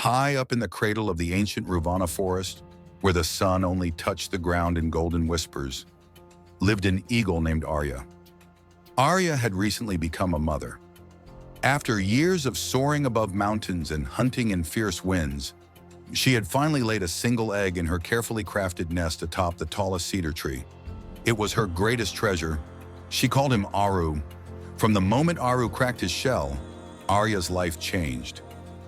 High up in the cradle of the ancient Ruvana forest, where the sun only touched the ground in golden whispers, lived an eagle named Arya. Arya had recently become a mother. After years of soaring above mountains and hunting in fierce winds, she had finally laid a single egg in her carefully crafted nest atop the tallest cedar tree. It was her greatest treasure. She called him Aru. From the moment Aru cracked his shell, Arya's life changed.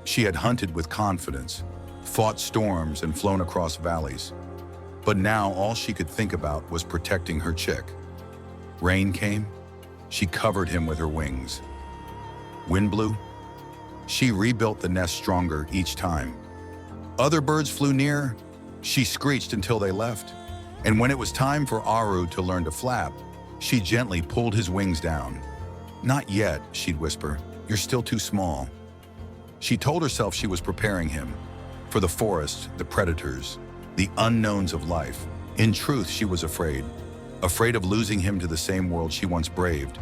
She had hunted with confidence, fought storms, and flown across valleys. But now all she could think about was protecting her chick. Rain came, she covered him with her wings. Wind blew, she rebuilt the nest stronger each time. Other birds flew near, she screeched until they left. And when it was time for Aru to learn to flap, she gently pulled his wings down. "Not yet," she'd whisper, "you're still too small." She told herself she was preparing him for the forest, the predators, the unknowns of life. In truth, she was afraid of losing him to the same world she once braved.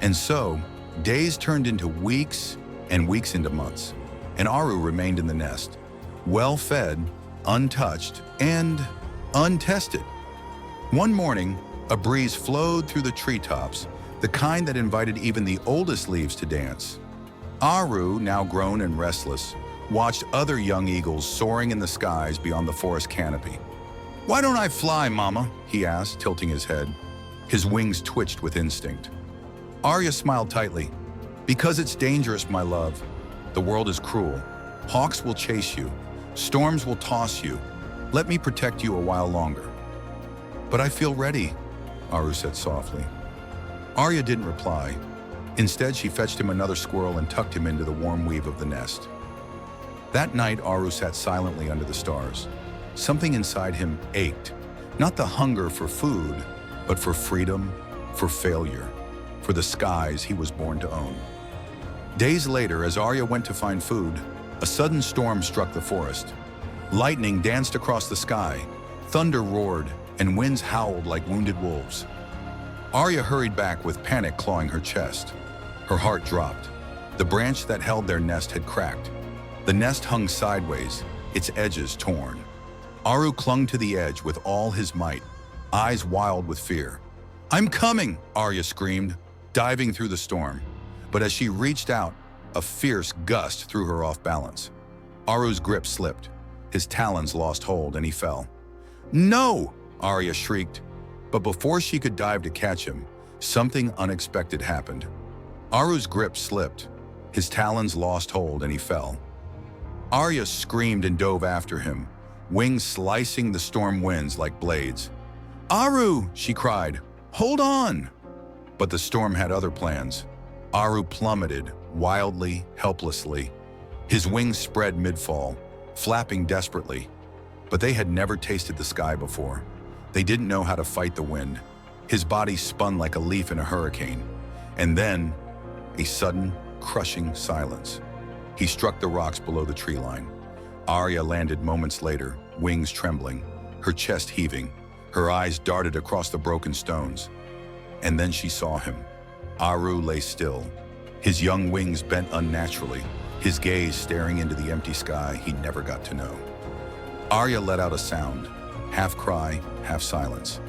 And so, days turned into weeks and weeks into months, and Aru remained in the nest, well-fed, untouched, and untested. One morning, a breeze flowed through the treetops, the kind that invited even the oldest leaves to dance. Aru, now grown and restless, watched other young eagles soaring in the skies beyond the forest canopy. "Why don't I fly, Mama?" he asked, tilting his head. His wings twitched with instinct. Arya smiled tightly. "Because it's dangerous, my love. The world is cruel. Hawks will chase you. Storms will toss you. Let me protect you a while longer." "But I feel ready," Aru said softly. Arya didn't reply. Instead, she fetched him another squirrel and tucked him into the warm weave of the nest. That night, Aru sat silently under the stars. Something inside him ached, not the hunger for food, but for freedom, for failure, for the skies he was born to own. Days later, as Arya went to find food, a sudden storm struck the forest. Lightning danced across the sky, thunder roared, and winds howled like wounded wolves. Arya hurried back with panic clawing her chest. Her heart dropped. The branch that held their nest had cracked. The nest hung sideways, its edges torn. Aru clung to the edge with all his might, eyes wild with fear. "I'm coming!" Arya screamed, diving through the storm. But as she reached out, a fierce gust threw her off balance. Aru's grip slipped. His talons lost hold and he fell. "No!" Arya shrieked. But before she could dive to catch him, something unexpected happened. Aru's grip slipped. His talons lost hold and he fell. Arya screamed and dove after him, wings slicing the storm winds like blades. "Aru!" she cried. "Hold on!" But the storm had other plans. Aru plummeted, wildly, helplessly. His wings spread mid-fall, flapping desperately. But they had never tasted the sky before. They didn't know how to fight the wind. His body spun like a leaf in a hurricane. And then, a sudden, crushing silence. He struck the rocks below the tree line. Arya landed moments later, wings trembling, her chest heaving. Her eyes darted across the broken stones. And then she saw him. Aru lay still, his young wings bent unnaturally, his gaze staring into the empty sky he never got to know. Arya let out a sound, half cry, half silence,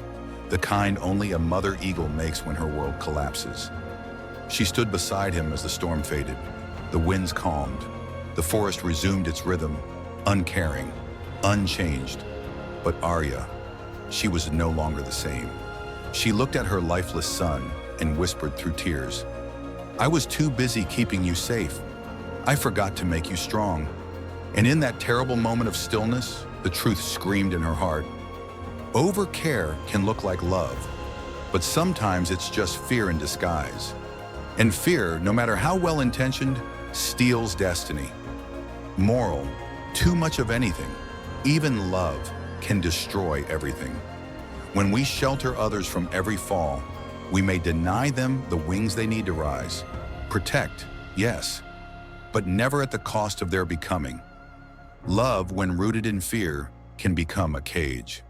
the kind only a mother eagle makes when her world collapses. She stood beside him as the storm faded. The winds calmed. The forest resumed its rhythm, uncaring, unchanged. But Arya, she was no longer the same. She looked at her lifeless son and whispered through tears, "I was too busy keeping you safe. I forgot to make you strong." And in that terrible moment of stillness, the truth screamed in her heart. Overcare can look like love, but sometimes it's just fear in disguise. And fear, no matter how well-intentioned, steals destiny. Moral: too much of anything, even love, can destroy everything. When we shelter others from every fall, we may deny them the wings they need to rise. Protect, yes, but never at the cost of their becoming. Love, when rooted in fear, can become a cage.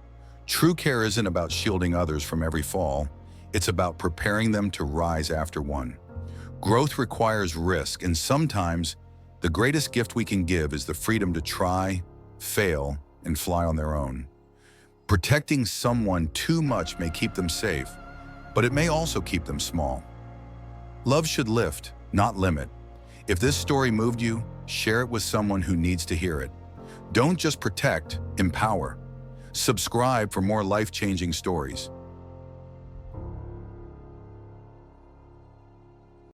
True care isn't about shielding others from every fall. It's about preparing them to rise after one. Growth requires risk, and sometimes The greatest gift we can give is the freedom to try, fail, and fly on their own. Protecting someone too much may keep them safe, but it may also keep them small. Love should lift, not limit. If this story moved you, share it with someone who needs to hear it. Don't just protect, empower. Subscribe for more life-changing stories.